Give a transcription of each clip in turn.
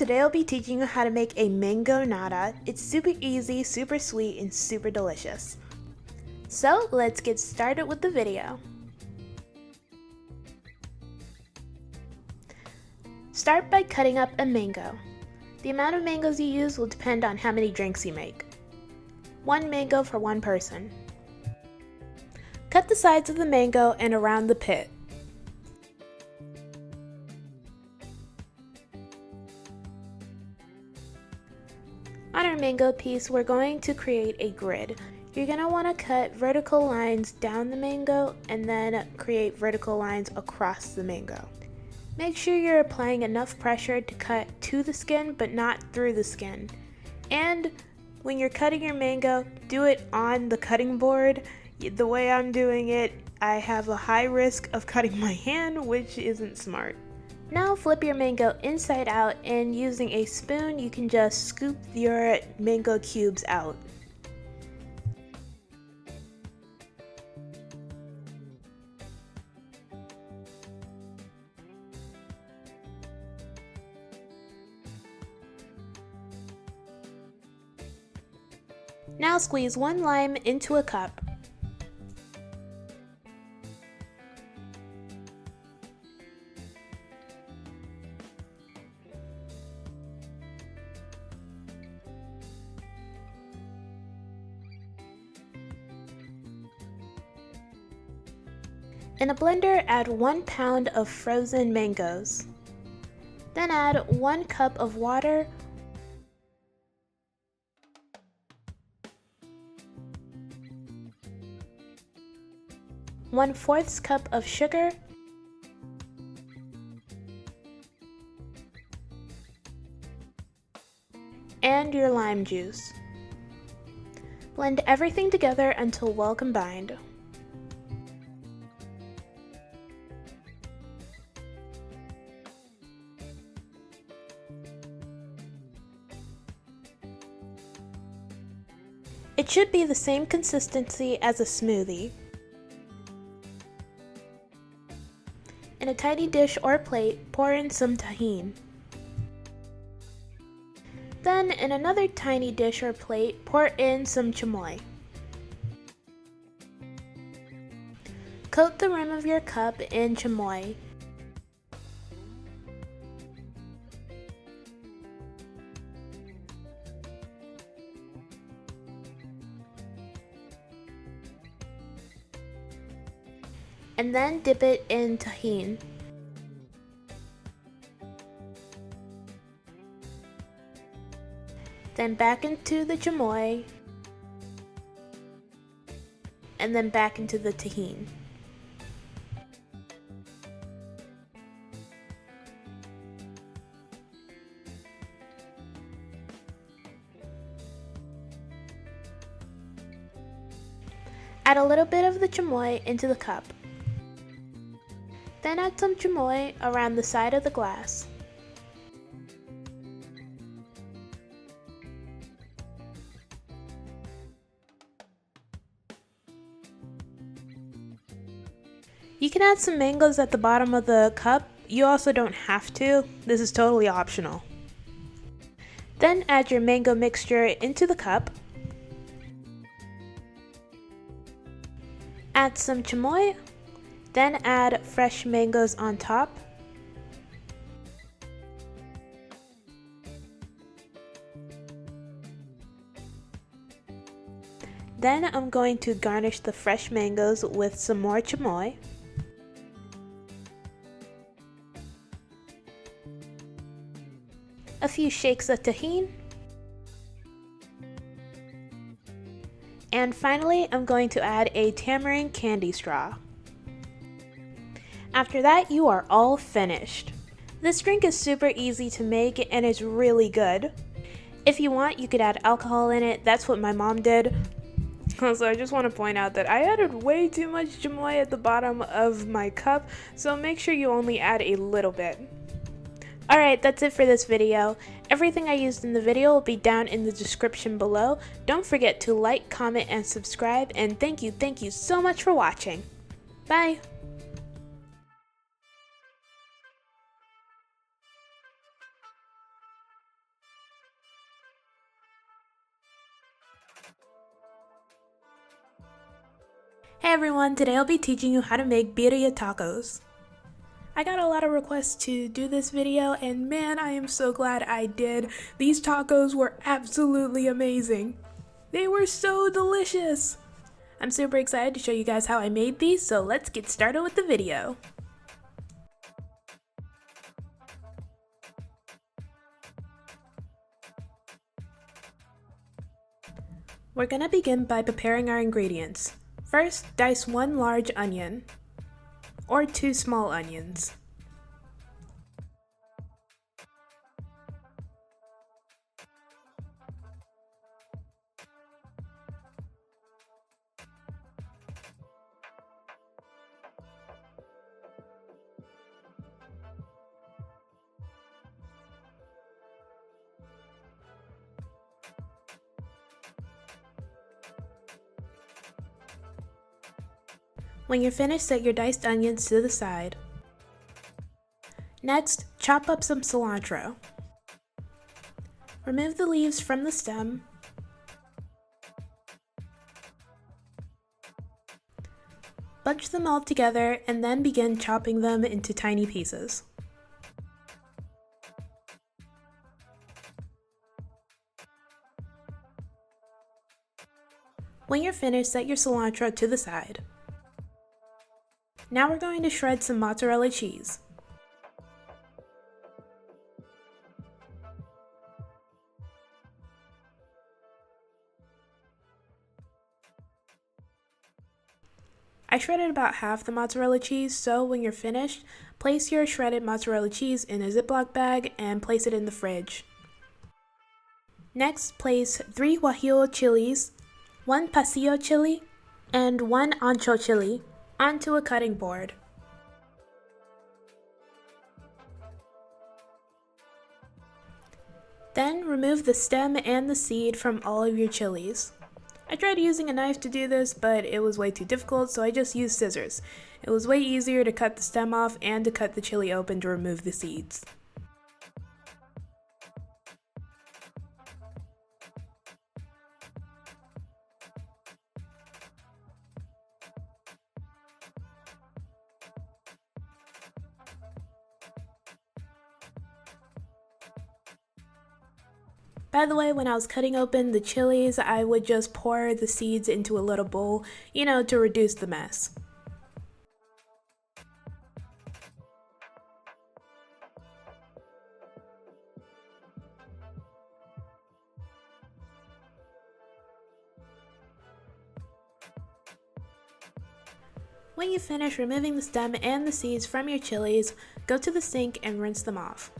today I'll be teaching you how to make a Mangonada. It's super easy, super sweet, and super delicious. So let's get started with the video. Start by cutting up a mango. The amount of mangoes you use will depend on how many drinks you make. 1 mango for 1 person. Cut the sides of the mango and around the pit. On our mango piece, we're going to create a grid. You're going to want to cut vertical lines down the mango and then create vertical lines across the mango. Make sure you're applying enough pressure to cut to the skin but not through the skin. And when you're cutting your mango, do it on the cutting board. The way I'm doing it, I have a high risk of cutting my hand, which isn't smart. Now flip your mango inside out, and using a spoon you can just scoop your mango cubes out. Now squeeze 1 lime into a cup. In a blender, add 1 pound of frozen mangoes. Then add 1 cup of water, 1/4 cup of sugar, and your lime juice. Blend everything together until well combined. It should be the same consistency as a smoothie. In a tiny dish or plate, pour in some tahini. Then, in another tiny dish or plate, pour in some chamoy. Coat the rim of your cup in chamoy. And then dip it in tahini. Then back into the chamoy, and then back into the tahini. Add a little bit of the chamoy into the cup. Then add some chamoy around the side of the glass. You can add some mangoes at the bottom of the cup. You also don't have to. This is totally optional. Then add your mango mixture into the cup. Add some chamoy. Then add fresh mangoes on top. Then I'm going to garnish the fresh mangoes with some more chamoy. A few shakes of tahini. And finally, I'm going to add a tamarind candy straw. After that, you are all finished. This drink is super easy to make and it's really good. If you want, you could add alcohol in it. That's what my mom did. Also, I just want to point out that I added way too much chamoy at the bottom of my cup, so make sure you only add a little bit. Alright, that's it for this video. Everything I used in the video will be down in the description below. Don't forget to like, comment, and subscribe, and thank you so much for watching. Bye! Hey everyone, today I'll be teaching you how to make birria tacos. I got a lot of requests to do this video and man, I am so glad I did. These tacos were absolutely amazing. They were so delicious. I'm super excited to show you guys how I made these, so let's get started with the video. We're gonna begin by preparing our ingredients. First, dice 1 large onion, or 2 small onions. When you're finished, set your diced onions to the side. Next, chop up some cilantro. Remove the leaves from the stem. Bunch them all together and then begin chopping them into tiny pieces. When you're finished, set your cilantro to the side. Now we're going to shred some mozzarella cheese. I shredded about half the mozzarella cheese, so when you're finished, place your shredded mozzarella cheese in a Ziploc bag and place it in the fridge. Next, place 3 guajillo chilies, 1 pasillo chili, and 1 ancho chili onto a cutting board. Then remove the stem and the seed from all of your chilies. I tried using a knife to do this, but it was way too difficult, so I just used scissors. It was way easier to cut the stem off and to cut the chili open to remove the seeds. By the way, when I was cutting open the chilies, I would just pour the seeds into a little bowl, to reduce the mess. When you finish removing the stem and the seeds from your chilies, go to the sink and rinse them off.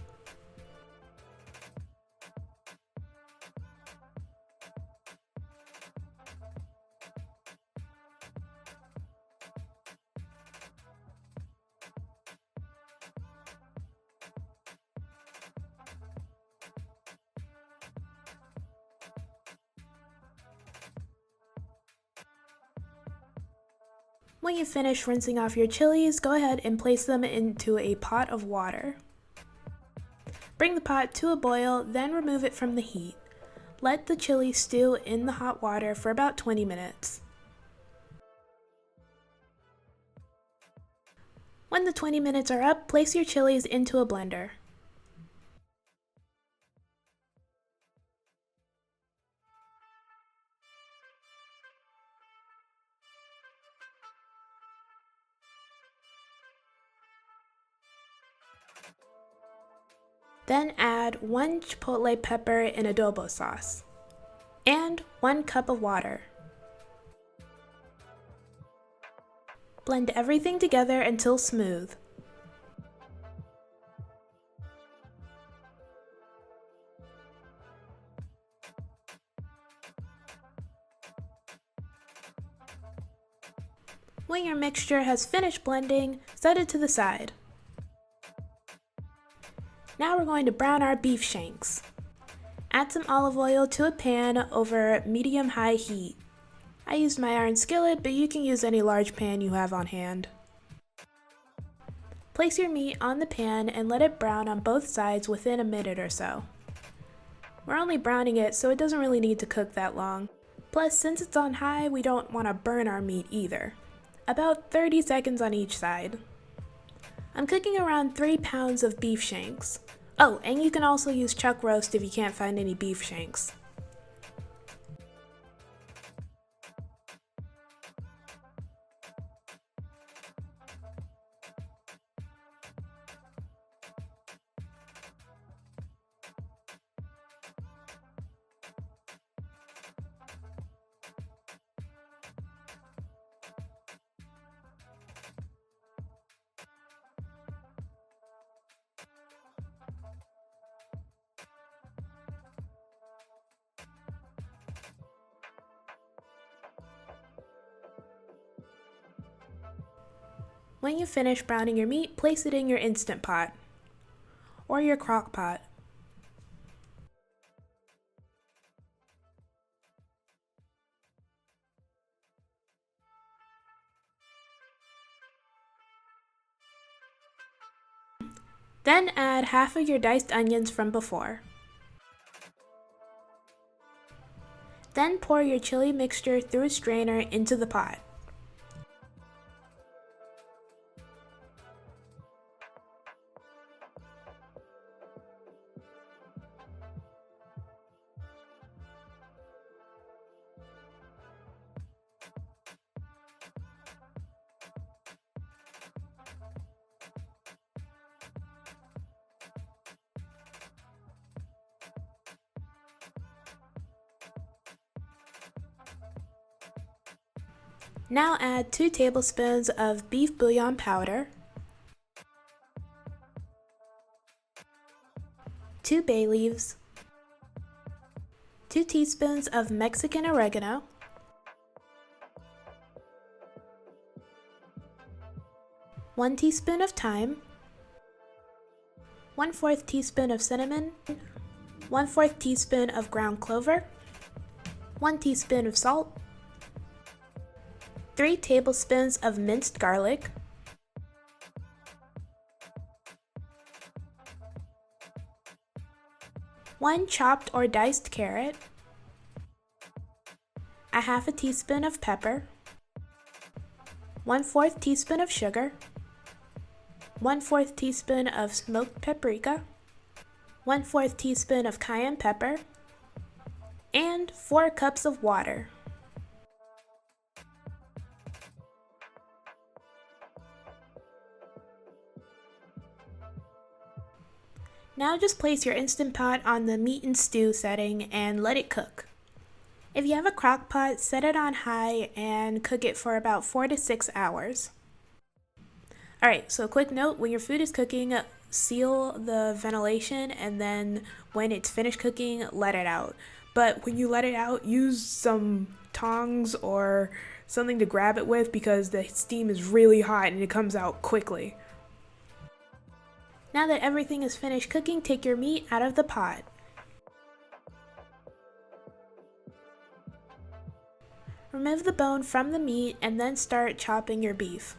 When you finish rinsing off your chilies, go ahead and place them into a pot of water. Bring the pot to a boil, then remove it from the heat. Let the chili stew in the hot water for about 20 minutes. When the 20 minutes are up, place your chilies into a blender. Then add 1 chipotle pepper in adobo sauce and 1 cup of water. Blend everything together until smooth. When your mixture has finished blending, set it to the side. Now we're going to brown our beef shanks. Add some olive oil to a pan over medium-high heat. I used my iron skillet, but you can use any large pan you have on hand. Place your meat on the pan and let it brown on both sides within a minute or so. We're only browning it, so it doesn't really need to cook that long. Plus, since it's on high, we don't want to burn our meat either. about 30 seconds on each side. I'm cooking around 3 pounds of beef shanks. Oh, and you can also use chuck roast if you can't find any beef shanks. When you finish browning your meat, place it in your Instant Pot or your crock pot. Then add half of your diced onions from before. Then pour your chili mixture through a strainer into the pot. Now add 2 tablespoons of beef bouillon powder, 2 bay leaves, 2 teaspoons of Mexican oregano, 1 teaspoon of thyme, 1/4 teaspoon of cinnamon, 1/4 teaspoon of ground clover, 1 teaspoon of salt, 3 tablespoons of minced garlic, 1 chopped or diced carrot, a half a teaspoon of pepper, 1/4 teaspoon of sugar, 1/4 teaspoon of smoked paprika, 1/4 teaspoon of cayenne pepper, and 4 cups of water. Now just place your Instant Pot on the meat and stew setting and let it cook. If you have a crock pot, set it on high and cook it for about 4 to 6 hours. Alright, so quick note, when your food is cooking, seal the ventilation, and then when it's finished cooking, let it out. But when you let it out, use some tongs or something to grab it with because the steam is really hot and it comes out quickly. Now that everything is finished cooking, take your meat out of the pot. Remove the bone from the meat and then start chopping your beef.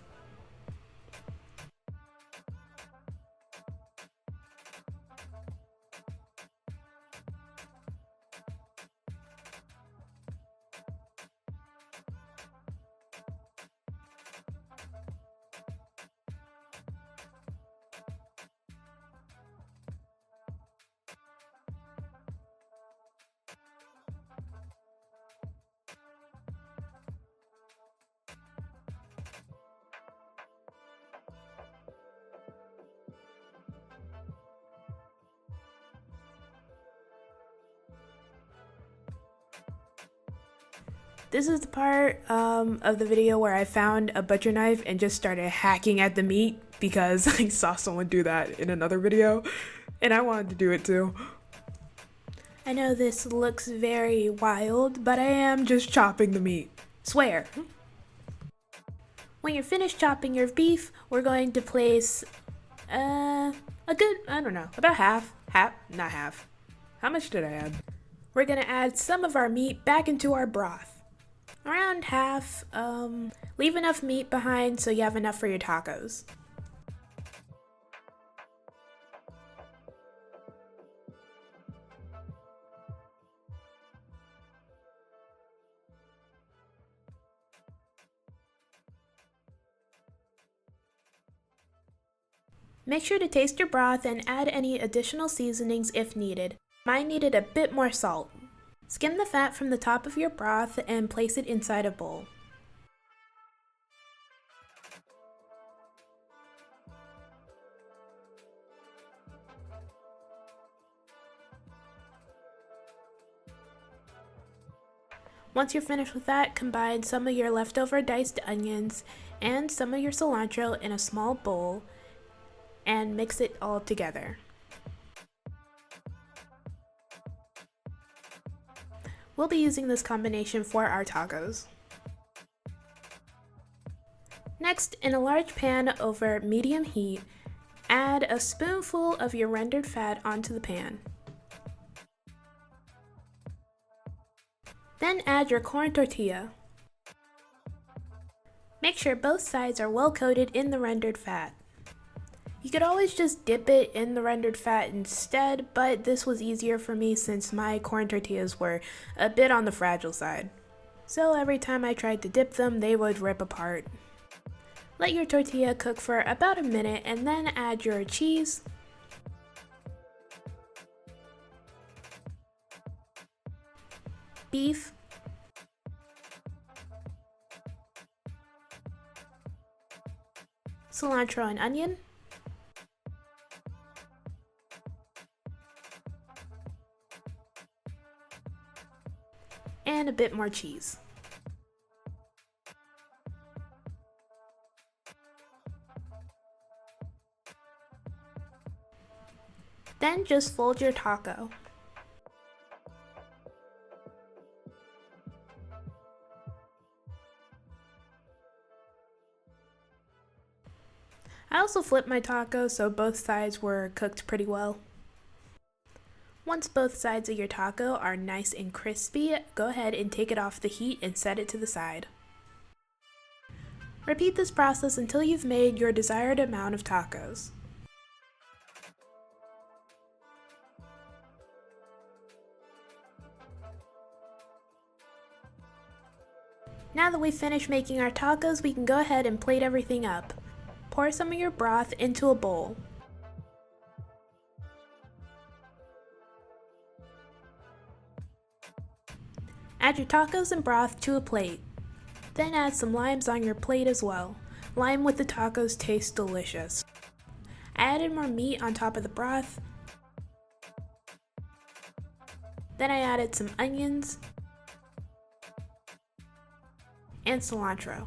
This is the part of the video where I found a butcher knife and just started hacking at the meat because I saw someone do that in another video and I wanted to do it too. I know this looks very wild, but I am just chopping the meat. Swear. When you're finished chopping your beef, we're going to place a good, I don't know, about not half. How much did I add? We're gonna add some of our meat back into our broth. Around half. Leave enough meat behind so you have enough for your tacos. Make sure to taste your broth and add any additional seasonings if needed. Mine needed a bit more salt. Skim the fat from the top of your broth and place it inside a bowl. Once you're finished with that, combine some of your leftover diced onions and some of your cilantro in a small bowl and mix it all together. We'll be using this combination for our tacos. Next, in a large pan over medium heat, add a spoonful of your rendered fat onto the pan. Then add your corn tortilla. Make sure both sides are well coated in the rendered fat. You could always just dip it in the rendered fat instead, but this was easier for me since my corn tortillas were a bit on the fragile side. So every time I tried to dip them, they would rip apart. Let your tortilla cook for about a minute and then add your cheese, beef, cilantro and onion, and a bit more cheese. Then just fold your taco. I also flipped my taco so both sides were cooked pretty well. Once both sides of your taco are nice and crispy, go ahead and take it off the heat and set it to the side. Repeat this process until you've made your desired amount of tacos. Now that we've finished making our tacos, we can go ahead and plate everything up. Pour some of your broth into a bowl. Add your tacos and broth to a plate. Then add some limes on your plate as well. Lime with the tacos tastes delicious. I added more meat on top of the broth. Then I added some onions and cilantro.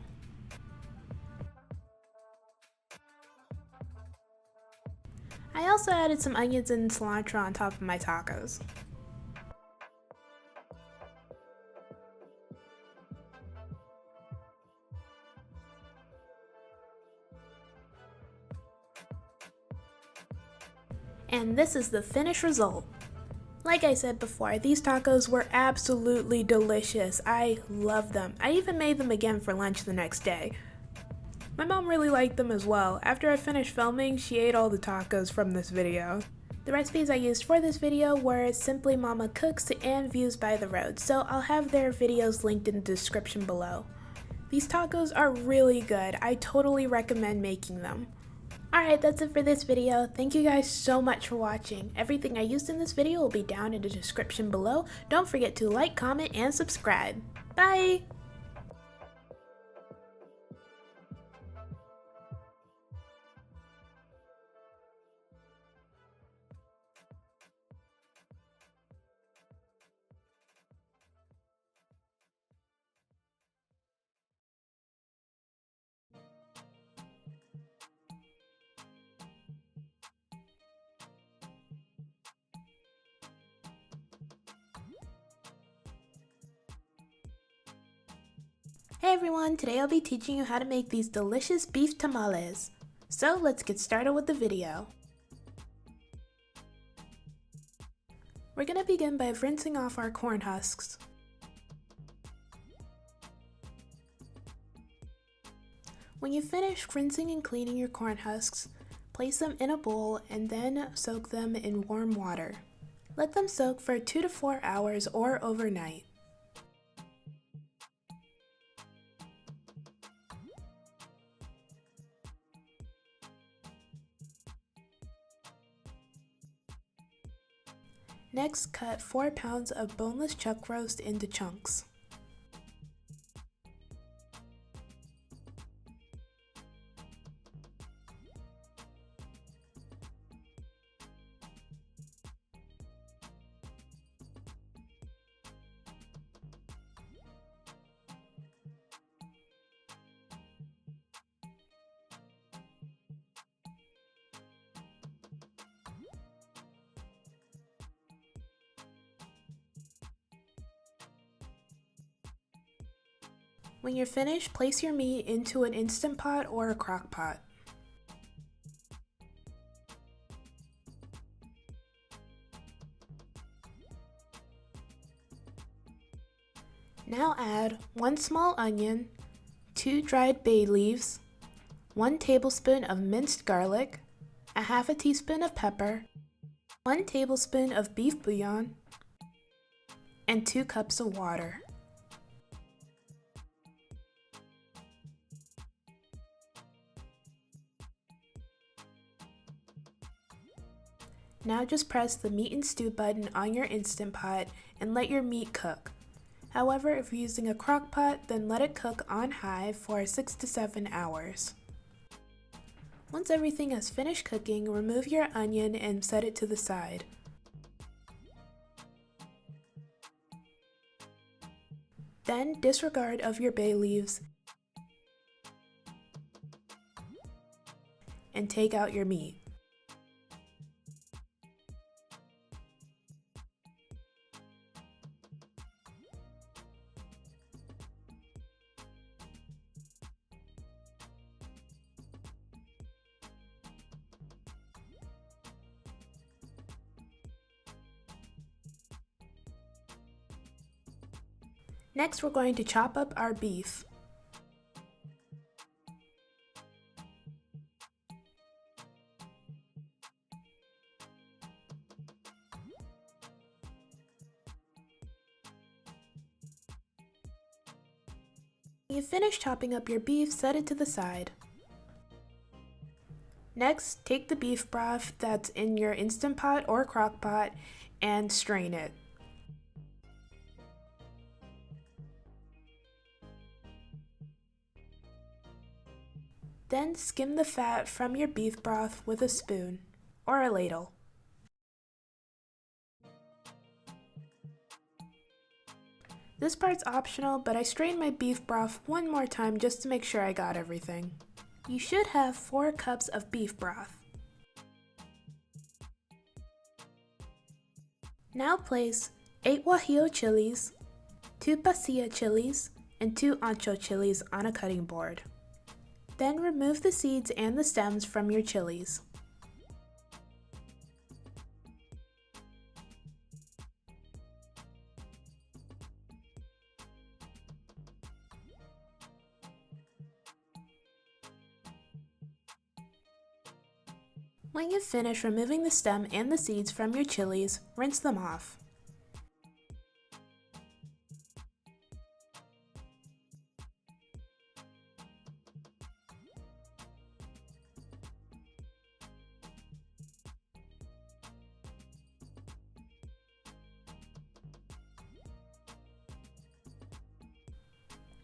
I also added some onions and cilantro on top of my tacos. And this is the finished result. Like I said before, these tacos were absolutely delicious. I love them. I even made them again for lunch the next day. My mom really liked them as well. After I finished filming, she ate all the tacos from this video. The recipes I used for this video were Simply Mama Cooks and Views by the Road, so I'll have their videos linked in the description below. These tacos are really good. I totally recommend making them. Alright, that's it for this video. Thank you guys so much for watching. Everything I used in this video will be down in the description below. Don't forget to like, comment, and subscribe. Bye! Hey everyone, today I'll be teaching you how to make these delicious beef tamales. So let's get started with the video. We're going to begin by rinsing off our corn husks. When you finish rinsing and cleaning your corn husks, place them in a bowl and then soak them in warm water. Let them soak for 2 to 4 hours or overnight. Next, cut 4 pounds of boneless chuck roast into chunks. When you're finished, place your meat into an Instant Pot or a crock pot. Now add 1 small onion, 2 dried bay leaves, 1 tablespoon of minced garlic, a half a teaspoon of pepper, 1 tablespoon of beef bouillon, and 2 cups of water. Now just press the meat and stew button on your Instant Pot and let your meat cook. However, if you're using a crock pot, then let it cook on high for 6 to 7 hours. Once everything has finished cooking, remove your onion and set it to the side. Then disregard of your bay leaves and take out your meat. Next, we're going to chop up our beef. When you finish chopping up your beef, set it to the side. Next, take the beef broth that's in your Instant Pot or crock pot and strain it. Then skim the fat from your beef broth with a spoon or a ladle. This part's optional, but I strained my beef broth one more time just to make sure I got everything. You should have 4 cups of beef broth. Now place 8 guajillo chilies, 2 pasilla chilies, and 2 ancho chilies on a cutting board. Then remove the seeds and the stems from your chilies. When you finish removing the stem and the seeds from your chilies, rinse them off.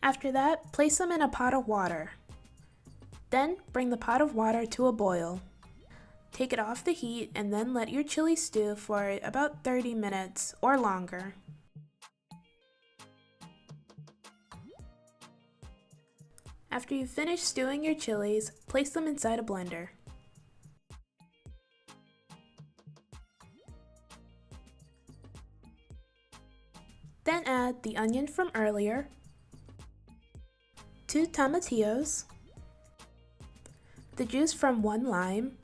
After that, place them in a pot of water. Then bring the pot of water to a boil. Take it off the heat and then let your chili stew for about 30 minutes or longer. After you finish stewing your chilies, place them inside a blender. Then add the onion from earlier, 2 tomatillos, the juice from 1 lime,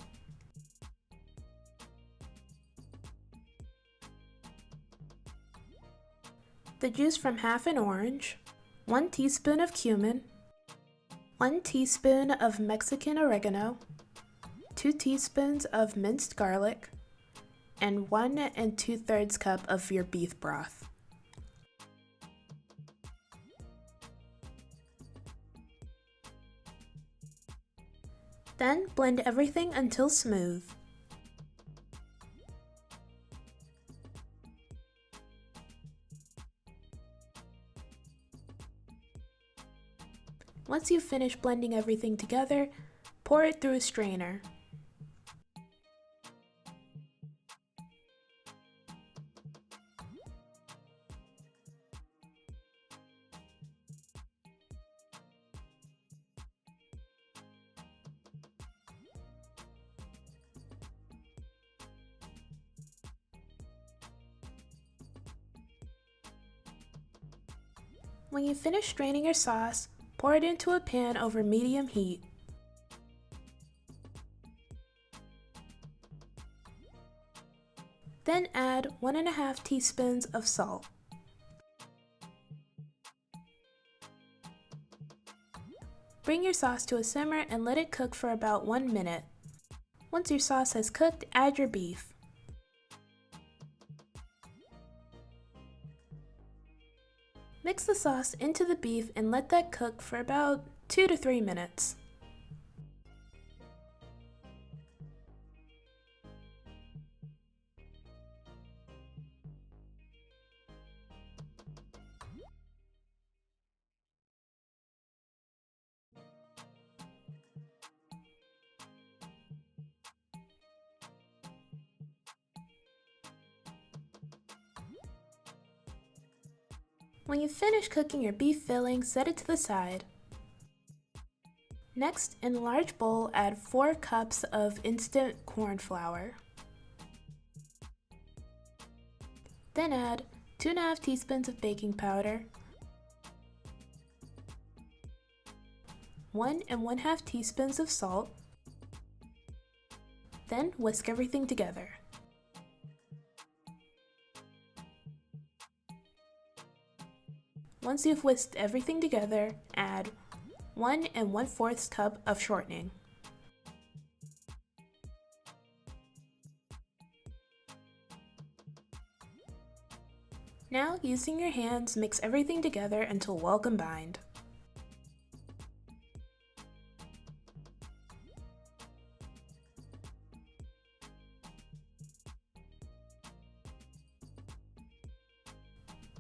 the juice from half an orange, 1 teaspoon of cumin, 1 teaspoon of Mexican oregano, 2 teaspoons of minced garlic, and 1 2/3 cup of your beef broth. Then blend everything until smooth. Once you've finished blending everything together, pour it through a strainer. When you finish straining your sauce, pour it into a pan over medium heat. Then add 1.5 teaspoons of salt. Bring your sauce to a simmer and let it cook for about 1 minute. Once your sauce has cooked, add your beef. Mix the sauce into the beef and let that cook for about 2 to 3 minutes. When you finish cooking your beef filling, set it to the side. Next, in a large bowl, add 4 cups of instant corn flour. Then add 2.5 teaspoons of baking powder, 1 1/2 teaspoons of salt. Then whisk everything together. Once you've whisked everything together, add 1 1/4 cup of shortening. Now, using your hands, mix everything together until well combined.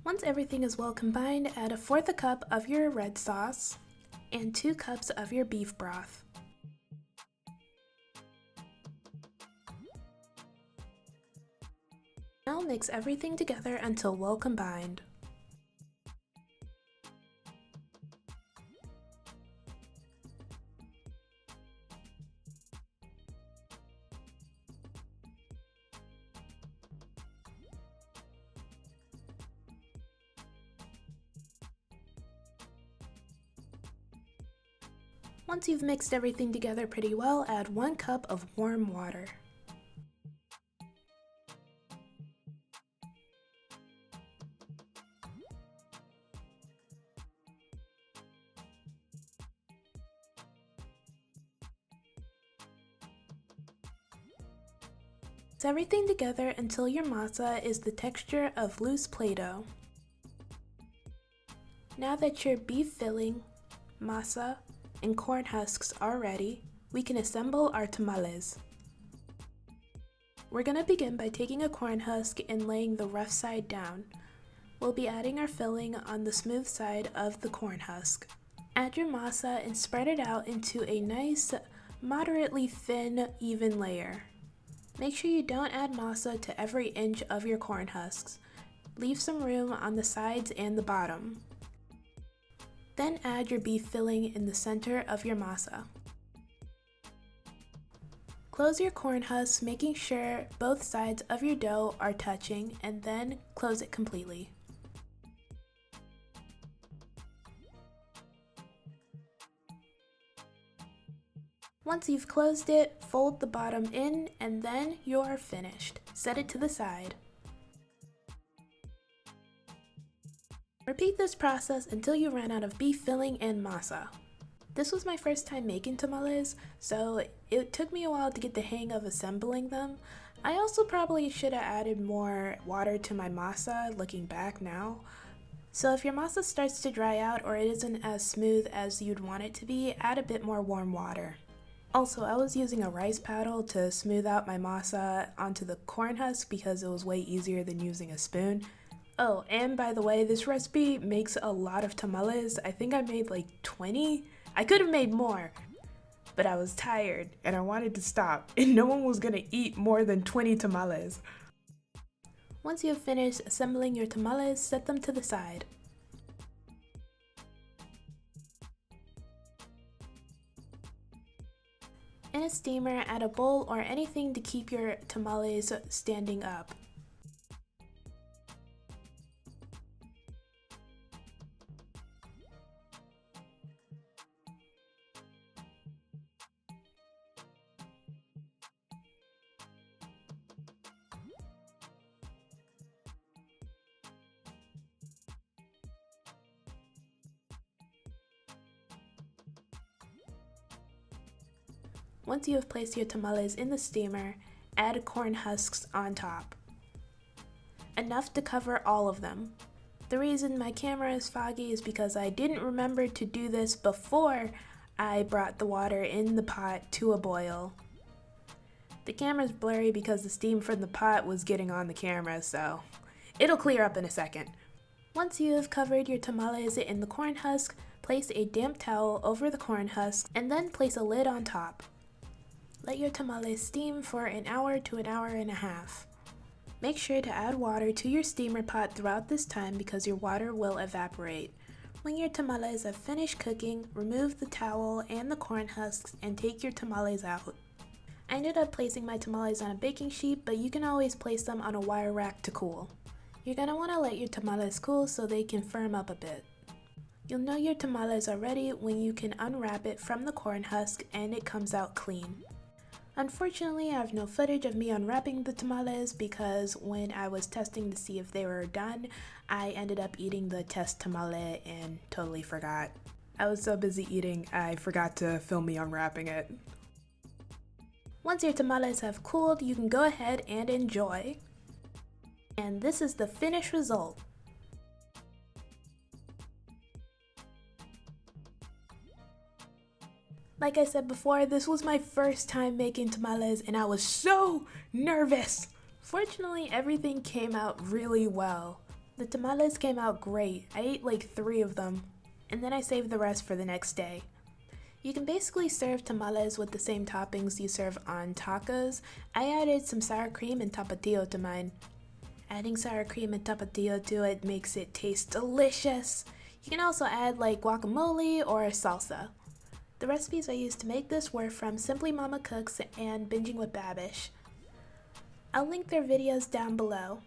Once everything is well combined, add 1/4 cup of your red sauce and 2 cups of your beef broth. Now mix everything together until well combined. Once you've mixed everything together pretty well, add 1 cup of warm water. Mix everything together until your masa is the texture of loose Play-Doh. Now that your beef filling, masa, and corn husks are ready, we can assemble our tamales. We're going to begin by taking a corn husk and laying the rough side down. We'll be adding our filling on the smooth side of the corn husk. Add your masa and spread it out into a nice, moderately thin, even layer. Make sure you don't add masa to every inch of your corn husks. Leave some room on the sides and the bottom. Then add your beef filling in the center of your masa. Close your corn husks, making sure both sides of your dough are touching, and then close it completely. Once you've closed it, fold the bottom in, and then you're finished. Set it to the side. Repeat this process until you run out of beef filling and masa. This was my first time making tamales, so it took me a while to get the hang of assembling them. I also probably should have added more water to my masa looking back now. So if your masa starts to dry out or it isn't as smooth as you'd want it to be, add a bit more warm water. Also, I was using a rice paddle to smooth out my masa onto the corn husk because it was way easier than using a spoon. Oh, and by the way, this recipe makes a lot of tamales. I think I made like 20. I could have made more, but I was tired and I wanted to stop, and no one was gonna eat more than 20 tamales. Once you have finished assembling your tamales, set them to the side. In a steamer, add a bowl or anything to keep your tamales standing up. Once you have placed your tamales in the steamer, add corn husks on top. Enough to cover all of them. The reason my camera is foggy is because I didn't remember to do this before I brought the water in the pot to a boil. The camera's blurry because the steam from the pot was getting on the camera, so it'll clear up in a second. Once you have covered your tamales in the corn husk, place a damp towel over the corn husk and then place a lid on top. Let your tamales steam for an hour to an hour and a half. Make sure to add water to your steamer pot throughout this time because your water will evaporate. When your tamales have finished cooking, remove the towel and the corn husks and take your tamales out. I ended up placing my tamales on a baking sheet, but you can always place them on a wire rack to cool. You're going to want to let your tamales cool so they can firm up a bit. You'll know your tamales are ready when you can unwrap it from the corn husk and it comes out clean. Unfortunately, I have no footage of me unwrapping the tamales because when I was testing to see if they were done, I ended up eating the test tamale and totally forgot. I was so busy eating, I forgot to film me unwrapping it. Once your tamales have cooled, you can go ahead and enjoy. And this is the finished result. Like I said before, this was my first time making tamales and I was so nervous. Fortunately, everything came out really well. The tamales came out great. I ate like 3 of them, and then I saved the rest for the next day. You can basically serve tamales with the same toppings you serve on tacos. I added some sour cream and tapatio to mine. Adding sour cream and tapatio to it makes it taste delicious. You can also add like guacamole or salsa. The recipes I used to make this were from Simply Mama Cooks and Binging with Babish. I'll link their videos down below.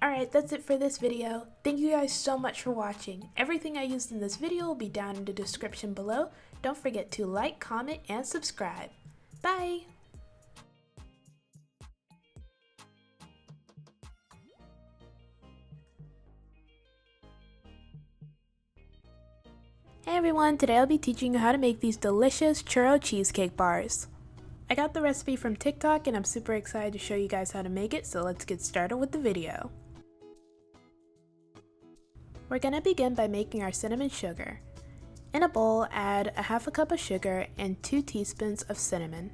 Alright, that's it for this video. Thank you guys so much for watching. Everything I used in this video will be down in the description below. Don't forget to like, comment, and subscribe. Bye! Hey everyone, today I'll be teaching you how to make these delicious churro cheesecake bars. I got the recipe from TikTok and I'm super excited to show you guys how to make it, so let's get started with the video. We're going to begin by making our cinnamon sugar. In a bowl, add a half a cup of sugar and 2 teaspoons of cinnamon.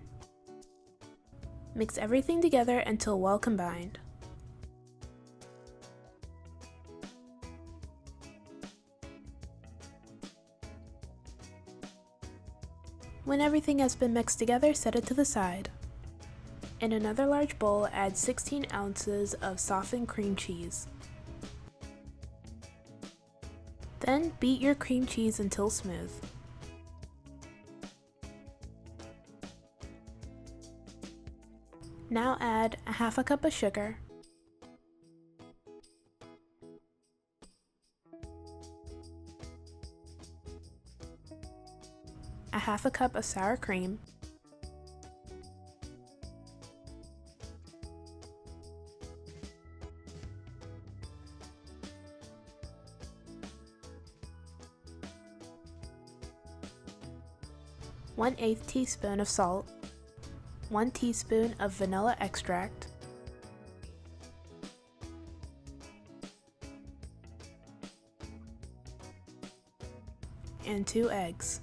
Mix everything together until well combined. When everything has been mixed together, set it to the side. In another large bowl, add 16 ounces of softened cream cheese. Then beat your cream cheese until smooth. Now add a half a cup of sugar, a half a cup of sour cream, (1/8 teaspoon of salt, 1 teaspoon of vanilla extract, and 2 eggs.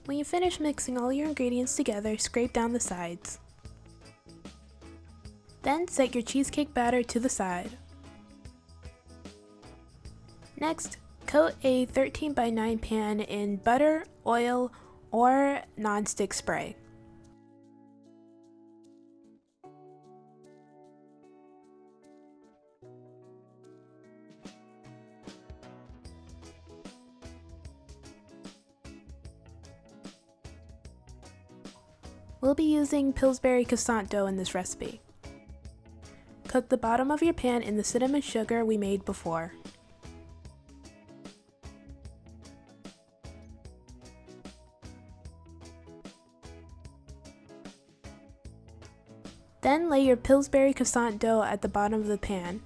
When you finish mixing all your ingredients together, scrape down the sides. Then set your cheesecake batter to the side. Next, coat a 13 by 9 pan in butter, oil, or non-stick spray. We'll be using Pillsbury croissant dough in this recipe. Cook the bottom of your pan in the cinnamon sugar we made before. Then lay your Pillsbury croissant dough at the bottom of the pan.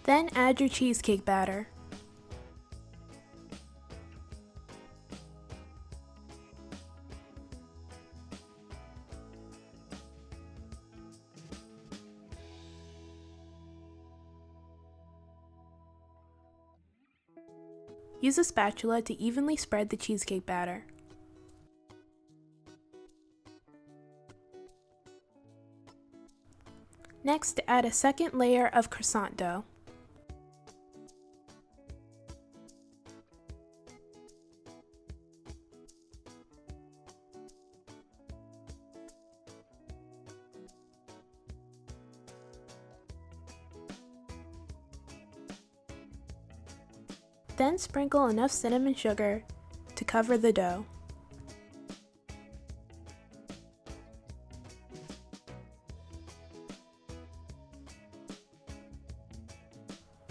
Then add your cheesecake batter. Use a spatula to evenly spread the cheesecake batter. Next, add a second layer of croissant dough. Then sprinkle enough cinnamon sugar to cover the dough.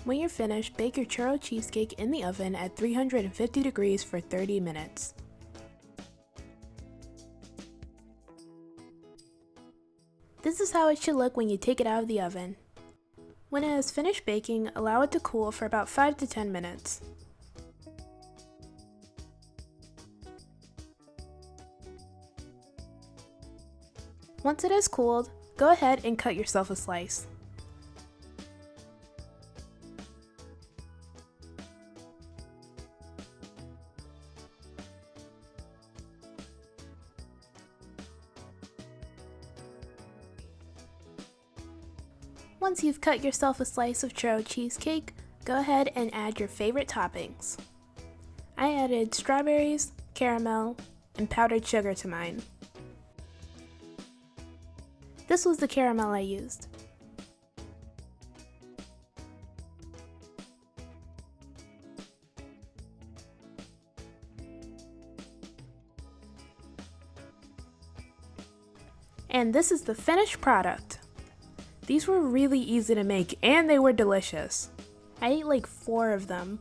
When you're finished, bake your churro cheesecake in the oven at 350 degrees for 30 minutes. This is how it should look when you take it out of the oven. When it has finished baking, allow it to cool for about 5 to 10 minutes. Once it has cooled, go ahead and cut yourself a slice. Once you've cut yourself a slice of churro cheesecake, go ahead and add your favorite toppings. I added strawberries, caramel, and powdered sugar to mine. This was the caramel I used. And this is the finished product. These were really easy to make and they were delicious. I ate like 4 of them.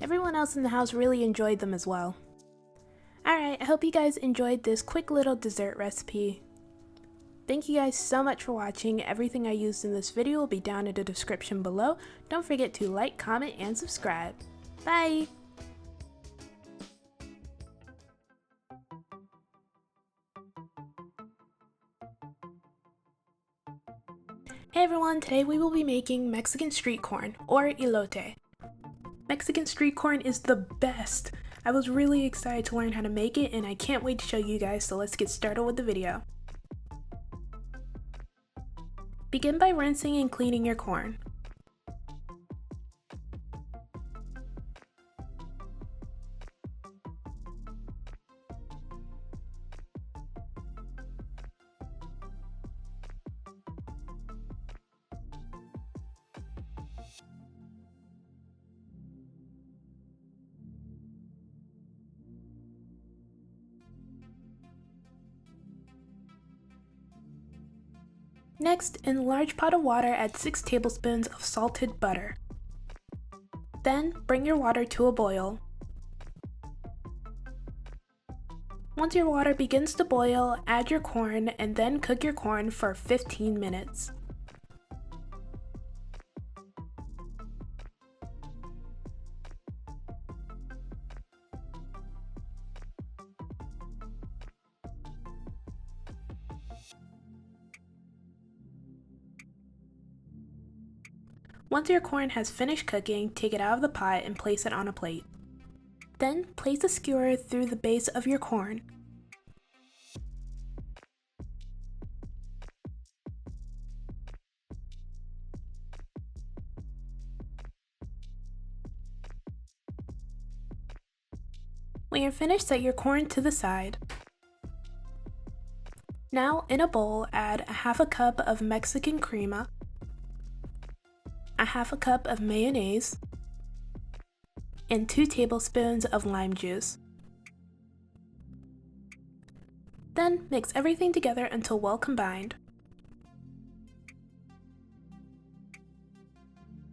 Everyone else in the house really enjoyed them as well. Alright, I hope you guys enjoyed this quick little dessert recipe. Thank you guys so much for watching. Everything I used in this video will be down in the description below. Don't forget to like, comment, and subscribe. Bye! Hey everyone, today we will be making Mexican street corn, or elote. Mexican street corn is the best! I was really excited to learn how to make it and I can't wait to show you guys, so let's get started with the video. Begin by rinsing and cleaning your corn. Next, in a large pot of water, add 6 tablespoons of salted butter. Then, bring your water to a boil. Once your water begins to boil, add your corn and then cook your corn for 15 minutes. Once your corn has finished cooking, take it out of the pot and place it on a plate. Then place a skewer through the base of your corn. When you're finished, set your corn to the side. Now, in a bowl, add a half a cup of Mexican crema, a half a cup of mayonnaise, and 2 tablespoons of lime juice. Then mix everything together until well combined.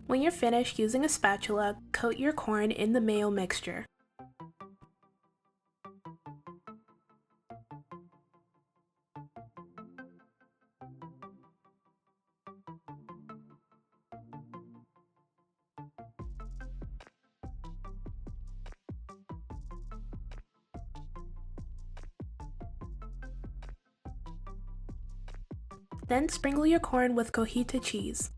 When you're finished, using a spatula, coat your corn in the mayo mixture. Then sprinkle your corn with cojita cheese.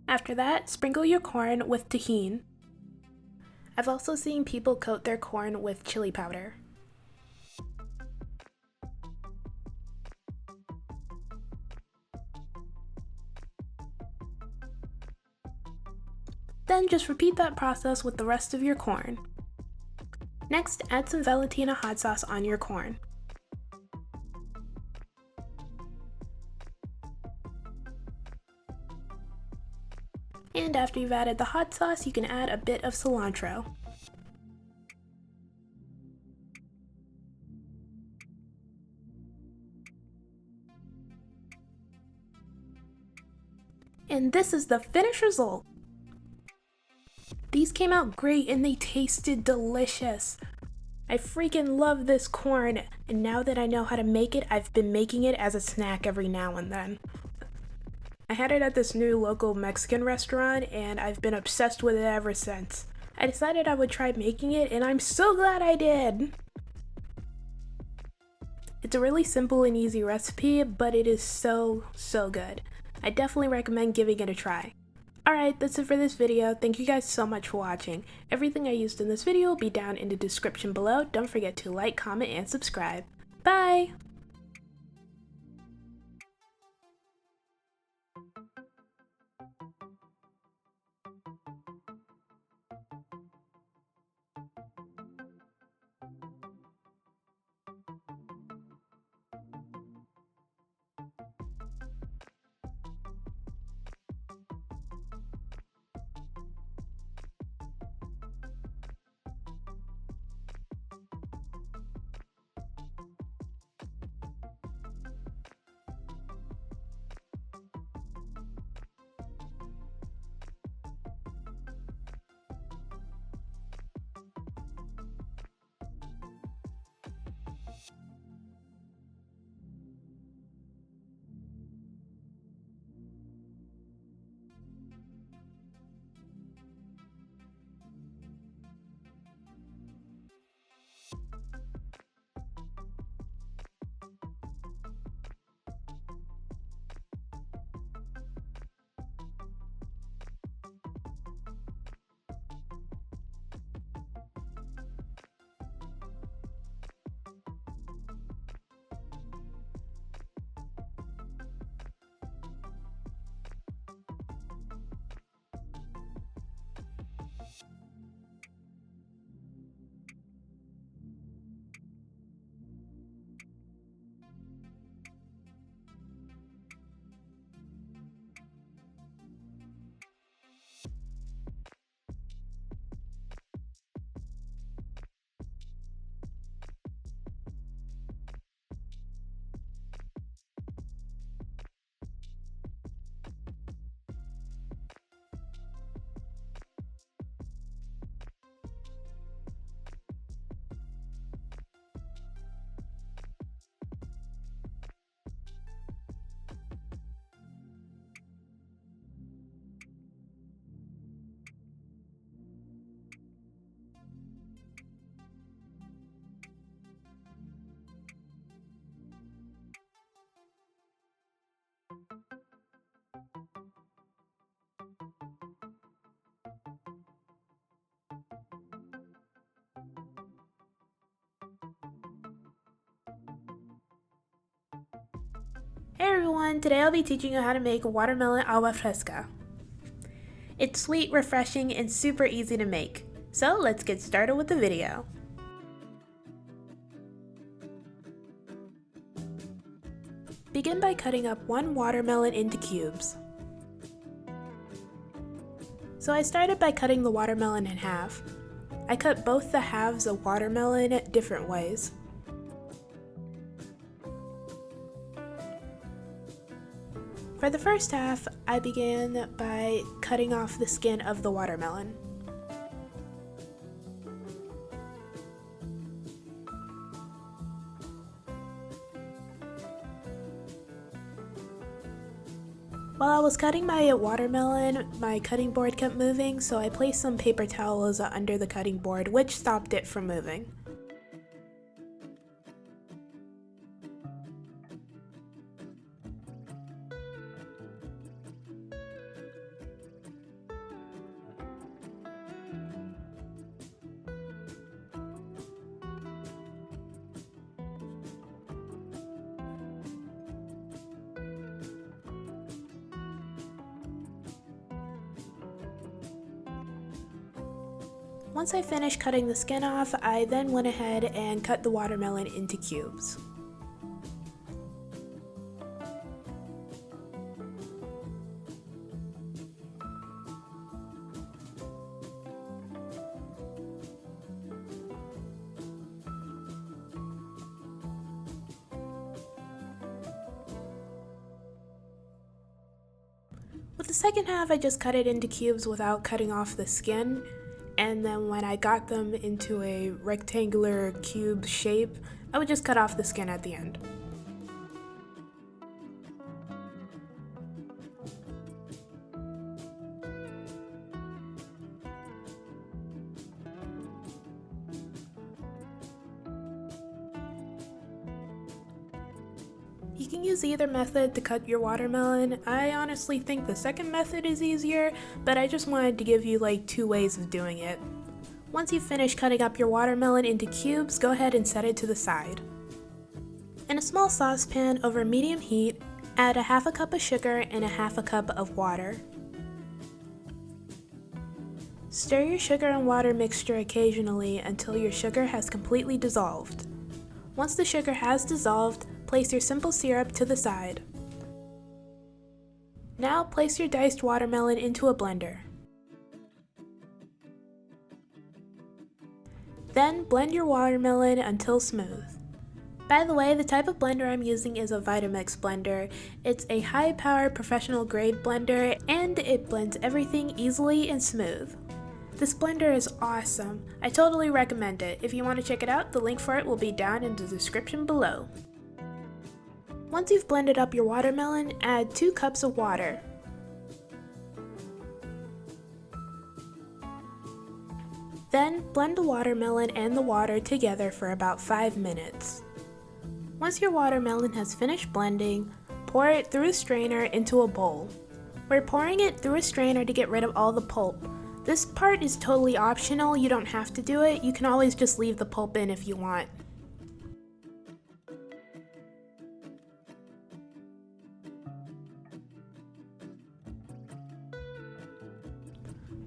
After that, sprinkle your corn with tahini. I've also seen people coat their corn with chili powder. Then just repeat that process with the rest of your corn. Next, add some Valentina hot sauce on your corn. And after you've added the hot sauce, you can add a bit of cilantro. And this is the finished result. These came out great and they tasted delicious. I freaking love this corn, and now that I know how to make it, I've been making it as a snack every now and then. I had it at this new local Mexican restaurant and I've been obsessed with it ever since. I decided I would try making it and I'm so glad I did! It's a really simple and easy recipe, but it is so good. I definitely recommend giving it a try. Alright, that's it for this video. Thank you guys so much for watching. Everything I used in this video will be down in the description below. Don't forget to like, comment, and subscribe. Bye! Hey everyone, today I'll be teaching you how to make watermelon agua fresca. It's sweet, refreshing, and super easy to make. So let's get started with the video. Begin by cutting up one watermelon into cubes. So I started by cutting the watermelon in half. I cut both the halves of watermelon different ways. For the first half, I began by cutting off the skin of the watermelon. While I was cutting my watermelon, my cutting board kept moving, so I placed some paper towels under the cutting board, which stopped it from moving. Once I finished cutting the skin off, I then went ahead and cut the watermelon into cubes. With the second half, I just cut it into cubes without cutting off the skin. And then when I got them into a rectangular cube shape, I would just cut off the skin at the end. You can use either method to cut your watermelon. I honestly think the second method is easier, but I just wanted to give you like two ways of doing it. Once you've finished cutting up your watermelon into cubes, go ahead and set it to the side. In a small saucepan over medium heat, add a half a cup of sugar and a half a cup of water. Stir your sugar and water mixture occasionally until your sugar has completely dissolved. Once the sugar has dissolved, place your simple syrup to the side. Now place your diced watermelon into a blender. Then blend your watermelon until smooth. By the way, the type of blender I'm using is a Vitamix blender. It's a high-powered professional grade blender and it blends everything easily and smooth. This blender is awesome. I totally recommend it. If you want to check it out, the link for it will be down in the description below. Once you've blended up your watermelon, add 2 cups of water. Then blend the watermelon and the water together for about 5 minutes. Once your watermelon has finished blending, pour it through a strainer into a bowl. We're pouring it through a strainer to get rid of all the pulp. This part is totally optional, you don't have to do it, you can always just leave the pulp in if you want.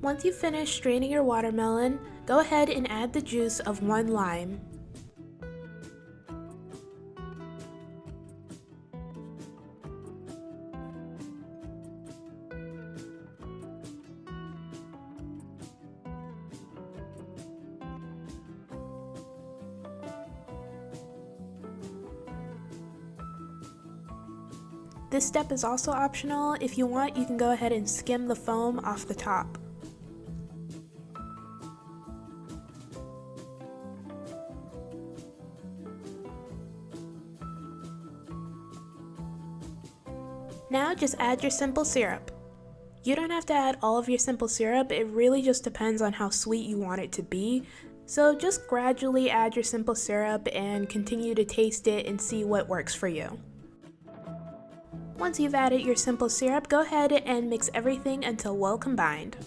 Once you've finished straining your watermelon, go ahead and add the juice of 1 lime. This step is also optional. If you want, you can go ahead and skim the foam off the top. Now just add your simple syrup. You don't have to add all of your simple syrup, it really just depends on how sweet you want it to be. So just gradually add your simple syrup and continue to taste it and see what works for you. Once you've added your simple syrup, go ahead and mix everything until well combined.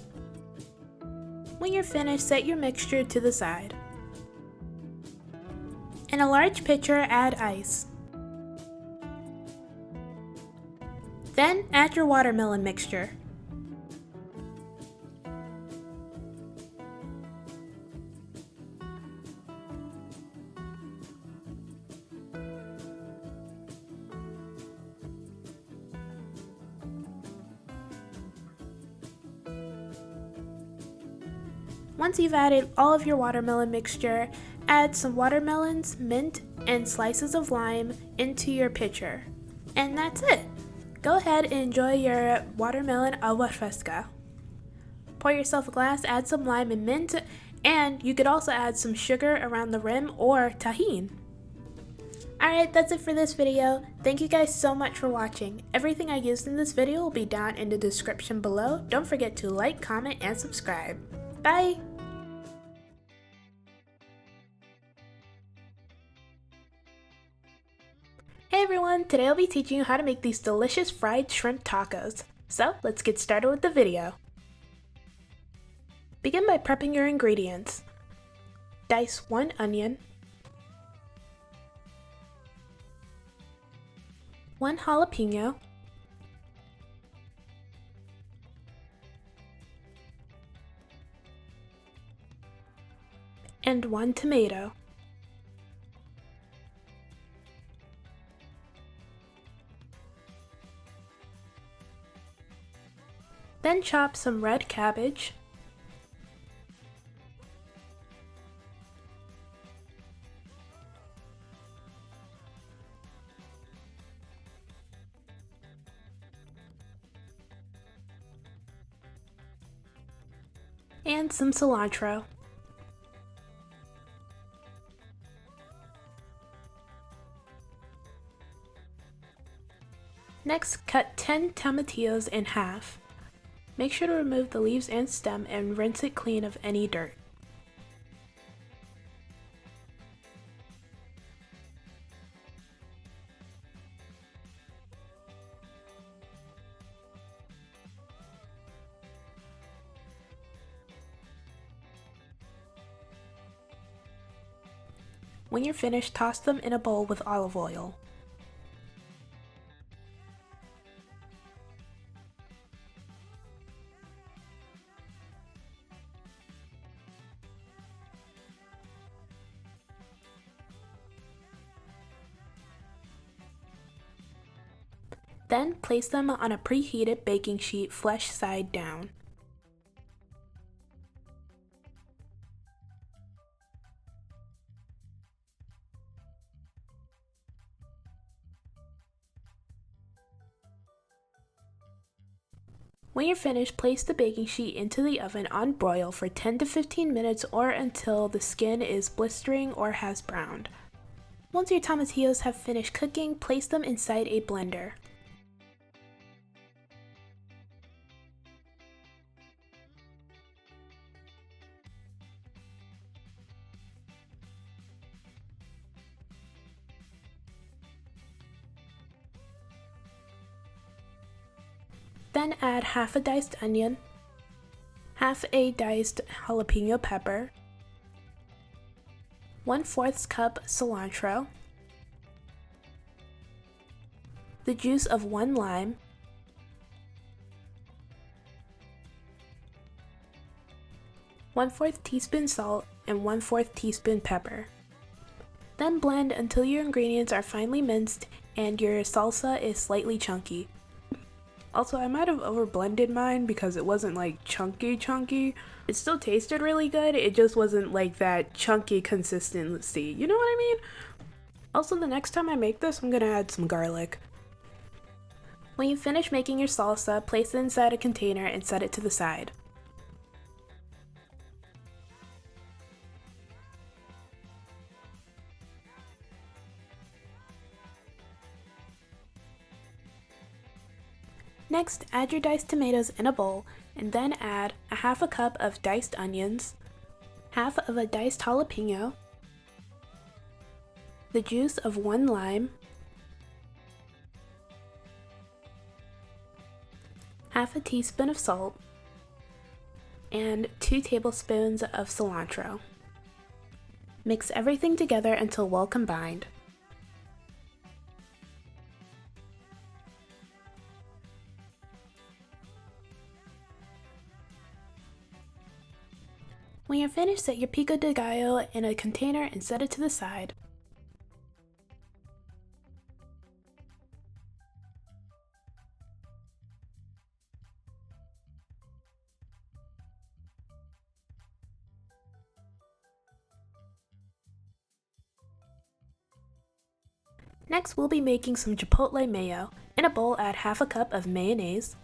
When you're finished, set your mixture to the side. In a large pitcher, add ice. Then add your watermelon mixture. Once you've added all of your watermelon mixture, add some watermelons, mint, and slices of lime into your pitcher. And that's it! Go ahead and enjoy your watermelon agua fresca. Pour yourself a glass, add some lime and mint, and you could also add some sugar around the rim or tahini. Alright, that's it for this video. Thank you guys so much for watching. Everything I used in this video will be down in the description below. Don't forget to like, comment, and subscribe. Bye! Hey everyone, today I'll be teaching you how to make these delicious fried shrimp tacos. So let's get started with the video. Begin by prepping your ingredients. Dice 1 onion, 1 jalapeno, and 1 tomato. Then chop some red cabbage, and some cilantro. Next, cut 10 tomatillos in half. Make sure to remove the leaves and stem and rinse it clean of any dirt. When you're finished, toss them in a bowl with olive oil. Then place them on a preheated baking sheet flesh side down. When you're finished, place the baking sheet into the oven on broil for 10 to 15 minutes or until the skin is blistering or has browned. Once your tomatillos have finished cooking, place them inside a blender. Then add half a diced onion, half a diced jalapeno pepper, 1/4 cup cilantro, the juice of 1 lime, 1/4 teaspoon salt, and 1/4 teaspoon pepper. Then blend until your ingredients are finely minced and your salsa is slightly chunky. Also, I might have over-blended mine because it wasn't like chunky. It still tasted really good, it just wasn't like that chunky consistency, you know what I mean? Also, the next time I make this, I'm gonna add some garlic. When you finish making your salsa, place it inside a container and set it to the side. Next, add your diced tomatoes in a bowl and then add a half a cup of diced onions, half of a diced jalapeno, the juice of 1 lime, half a teaspoon of salt, and 2 tablespoons of cilantro. Mix everything together until well combined. When you're finished, set your pico de gallo in a container and set it to the side. Next, we'll be making some chipotle mayo. In a bowl, add half a cup of mayonnaise,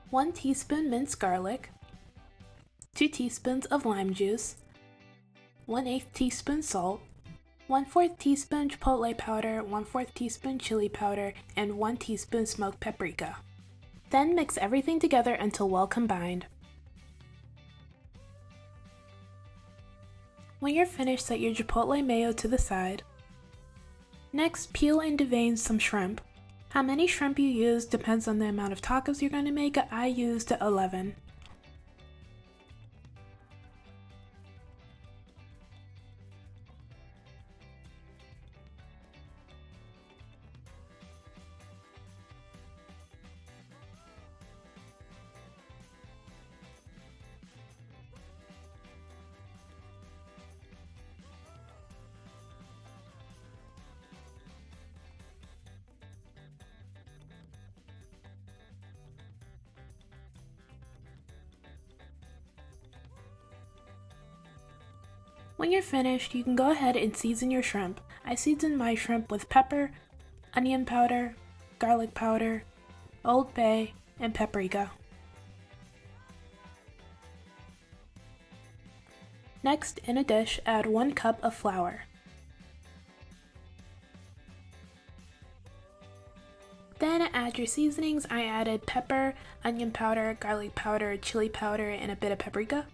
1 teaspoon minced garlic, 2 teaspoons of lime juice, 1/8 teaspoon salt, 1/4 teaspoon chipotle powder, 1/4 teaspoon chili powder, and 1 teaspoon smoked paprika. Then mix everything together until well combined. When you're finished, set your chipotle mayo to the side. Next, peel and devein some shrimp. How many shrimp you use depends on the amount of tacos you're going to make. I used 11. When you're finished, you can go ahead and season your shrimp. I seasoned my shrimp with pepper, onion powder, garlic powder, Old Bay, and paprika. Next, in a dish, add 1 cup of flour. Then add your seasonings. I added pepper, onion powder, garlic powder, chili powder, and a bit of paprika.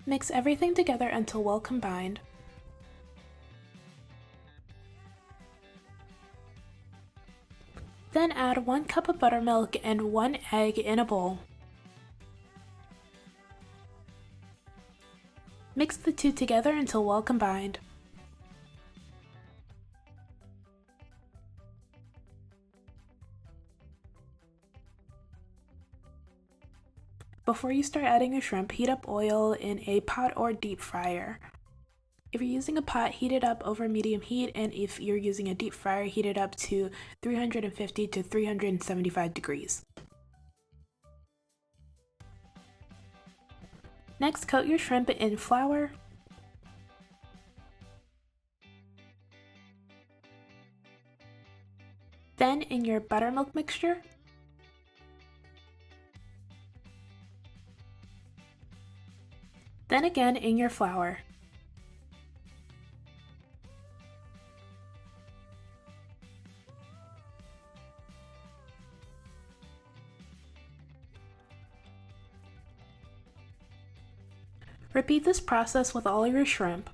Mix everything together until well combined. Then add 1 cup of buttermilk and 1 egg in a bowl. Mix the two together until well combined. Before you start adding your shrimp, heat up oil in a pot or deep fryer. If you're using a pot, heat it up over medium heat, and if you're using a deep fryer, heat it up to 350 to 375 degrees. Next, coat your shrimp in flour. Then in your buttermilk mixture. Then again in your flour. Repeat this process with all of your shrimp.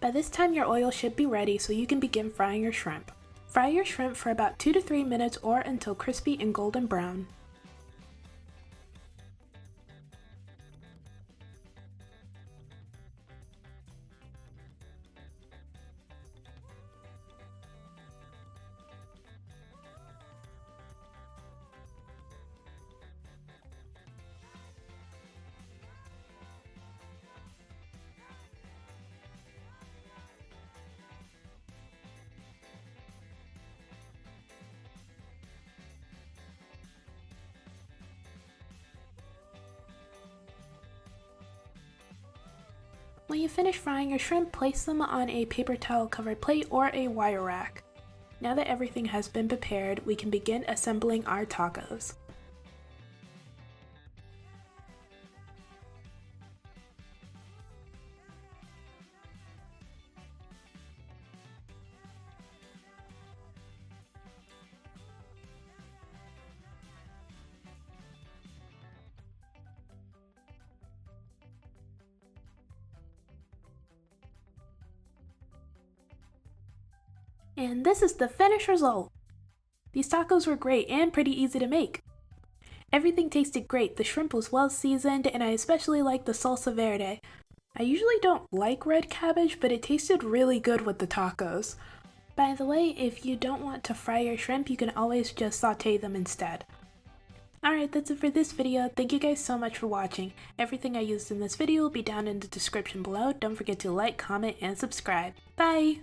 By this time your oil should be ready, so you can begin frying your shrimp. Fry your shrimp for about 2 to 3 minutes or until crispy and golden brown. When you finish frying your shrimp, place them on a paper towel covered plate or a wire rack. Now that everything has been prepared, we can begin assembling our tacos. And this is the finished result. These tacos were great and pretty easy to make. Everything tasted great, the shrimp was well seasoned, and I especially liked the salsa verde. I usually don't like red cabbage, but it tasted really good with the tacos. By the way, if you don't want to fry your shrimp, you can always just saute them instead. Alright, that's it for this video. Thank you guys so much for watching. Everything I used in this video will be down in the description below. Don't forget to like, comment, and subscribe. Bye!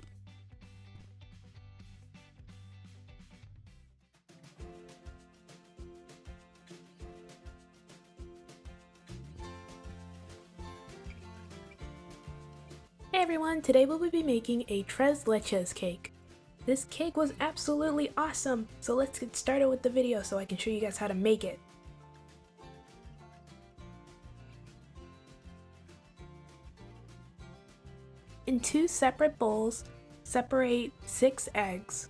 Hey everyone, today we'll be making a Tres Leches cake. This cake was absolutely awesome, so let's get started with the video so I can show you guys how to make it. In 2 separate bowls, separate 6 eggs.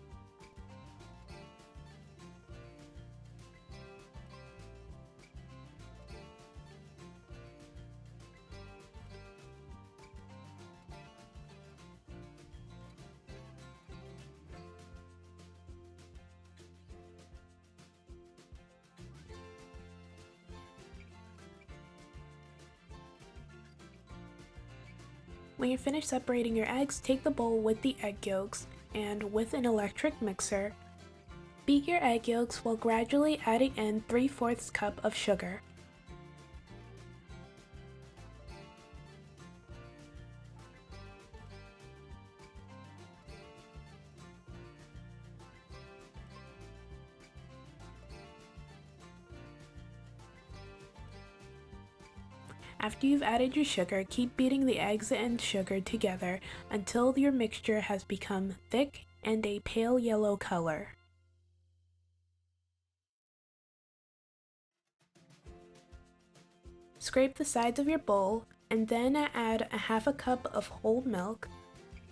When you're finished separating your eggs, take the bowl with the egg yolks and with an electric mixer, beat your egg yolks while gradually adding in 3/4 cup of sugar. After you've added your sugar, keep beating the eggs and sugar together until your mixture has become thick and a pale yellow color. Scrape the sides of your bowl and then add a 1/2 cup of whole milk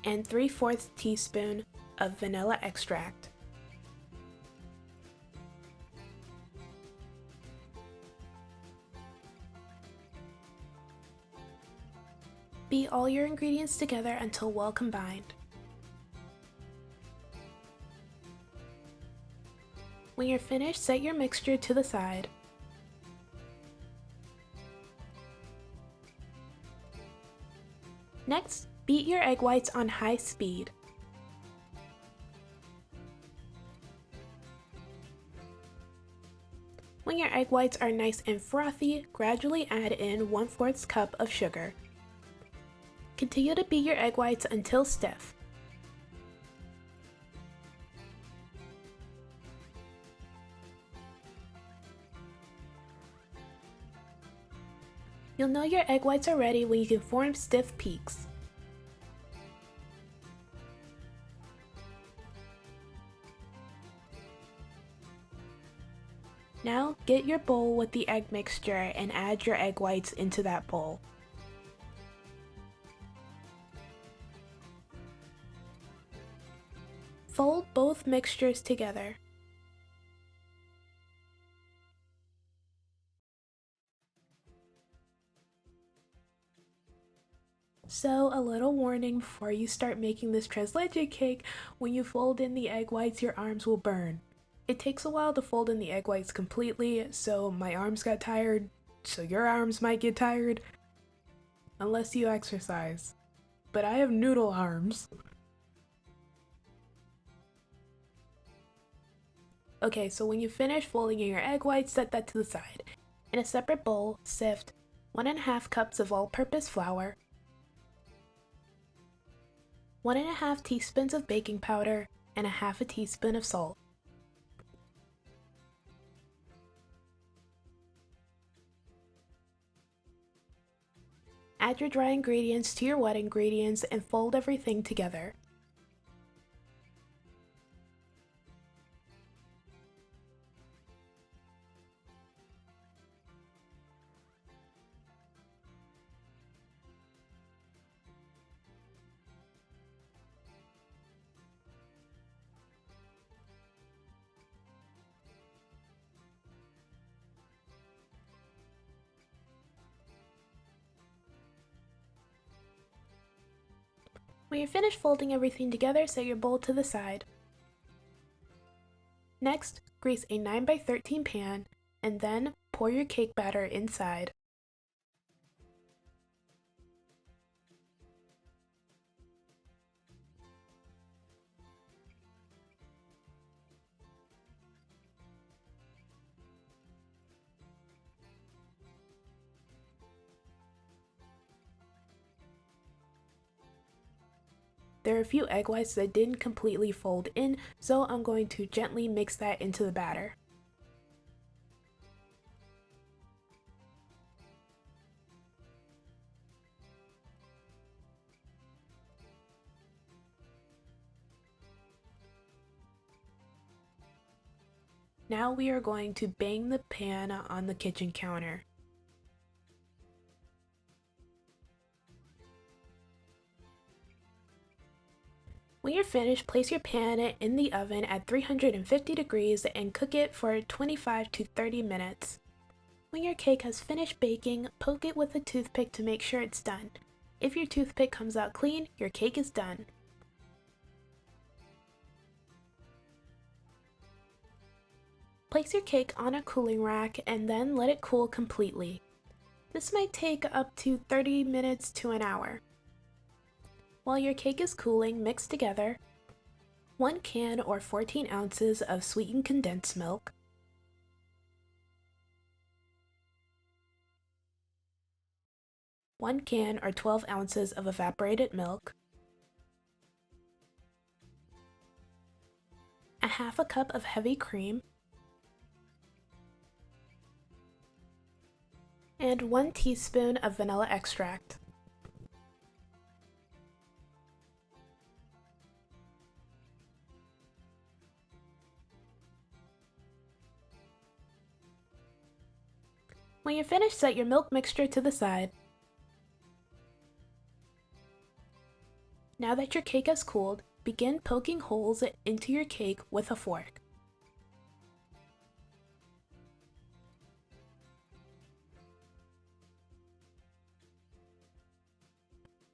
and 3/4 teaspoon of vanilla extract. Beat all your ingredients together until well combined. When you're finished, set your mixture to the side. Next, beat your egg whites on high speed. When your egg whites are nice and frothy, gradually add in 1/4 cup of sugar. Continue to beat your egg whites until stiff. You'll know your egg whites are ready when you can form stiff peaks. Now get your bowl with the egg mixture and add your egg whites into that bowl. Fold both mixtures together. So, a little warning before you start making this tres leches cake, when you fold in the egg whites, your arms will burn. It takes a while to fold in the egg whites completely, so my arms got tired, so your arms might get tired, unless you exercise. But I have noodle arms. Okay, so when you finish folding in your egg whites, set that to the side. In a separate bowl, sift 1½ cups of all-purpose flour, 1½ teaspoons of baking powder, and 1/2 teaspoon of salt. Add your dry ingredients to your wet ingredients and fold everything together. When you're finished folding everything together, set your bowl to the side. Next, grease a 9x13 pan and then pour your cake batter inside. There are a few egg whites that didn't completely fold in, so I'm going to gently mix that into the batter. Now we are going to bang the pan on the kitchen counter. When you're finished, place your pan in the oven at 350 degrees and cook it for 25 to 30 minutes. When your cake has finished baking, poke it with a toothpick to make sure it's done. If your toothpick comes out clean, your cake is done. Place your cake on a cooling rack and then let it cool completely. This might take up to 30 minutes to an hour. While your cake is cooling, mix together 1 can or 14 ounces of sweetened condensed milk, 1 can or 12 ounces of evaporated milk, a half a cup of heavy cream, and 1 teaspoon of vanilla extract. When you're finished, set your milk mixture to the side. Now that your cake has cooled, begin poking holes into your cake with a fork.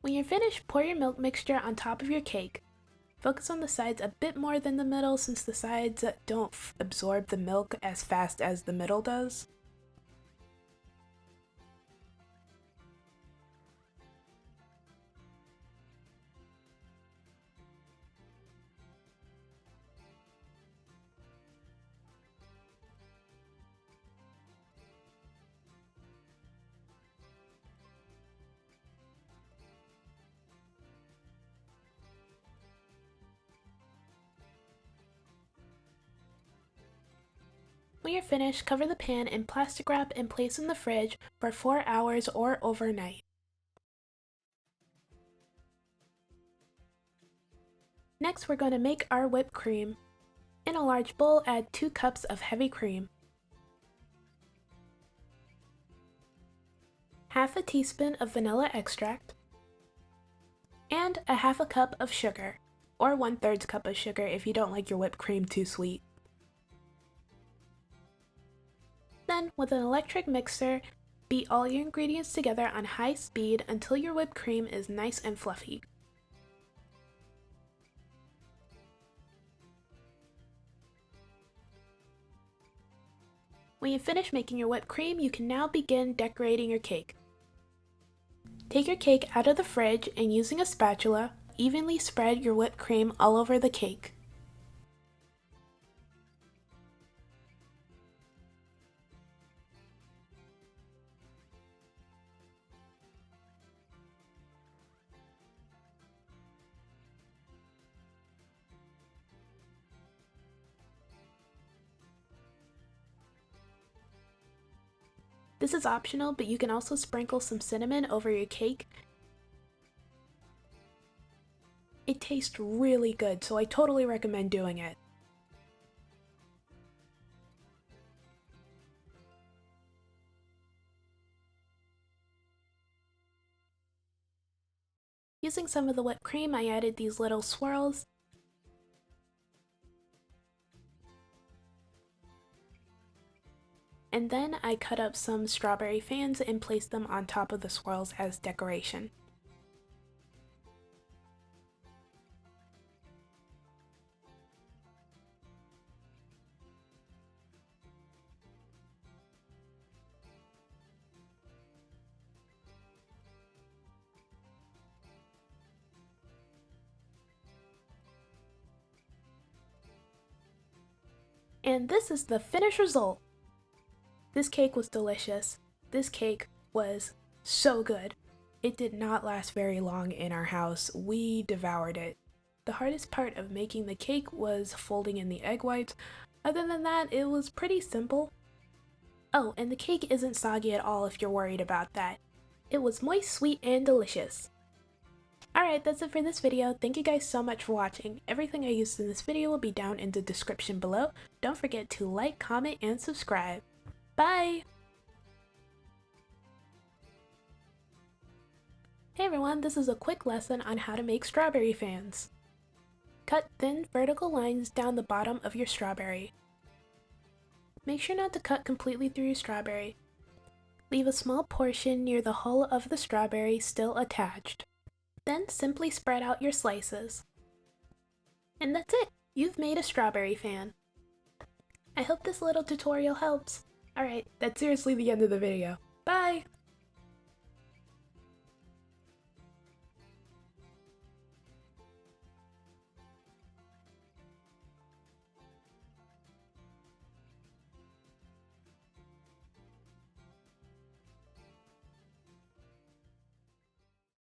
When you're finished, pour your milk mixture on top of your cake. Focus on the sides a bit more than the middle since the sides don't absorb the milk as fast as the middle does. When you're finished, cover the pan in plastic wrap and place in the fridge for 4 hours or overnight. Next, we're going to make our whipped cream. In a large bowl, add 2 cups of heavy cream, half a teaspoon of vanilla extract, and a half a cup of sugar, or 1/3 cup of sugar if you don't like your whipped cream too sweet. Then, with an electric mixer, beat all your ingredients together on high speed until your whipped cream is nice and fluffy. When you finish making your whipped cream, you can now begin decorating your cake. Take your cake out of the fridge and using a spatula, evenly spread your whipped cream all over the cake. This is optional, but you can also sprinkle some cinnamon over your cake. It tastes really good, so I totally recommend doing it. Using some of the whipped cream, I added these little swirls. And then I cut up some strawberry fans and placed them on top of the swirls as decoration. And this is the finished result. This cake was delicious. This cake was so good. It did not last very long in our house. We devoured it. The hardest part of making the cake was folding in the egg whites. Other than that, it was pretty simple. Oh, and the cake isn't soggy at all if you're worried about that. It was moist, sweet, and delicious. Alright, that's it for this video. Thank you guys so much for watching. Everything I used in this video will be down in the description below. Don't forget to like, comment, and subscribe. Bye! Hey everyone, this is a quick lesson on how to make strawberry fans. Cut thin vertical lines down the bottom of your strawberry. Make sure not to cut completely through your strawberry. Leave a small portion near the hull of the strawberry still attached. Then simply spread out your slices. And that's it! You've made a strawberry fan. I hope this little tutorial helps. Alright, that's seriously the end of the video. Bye!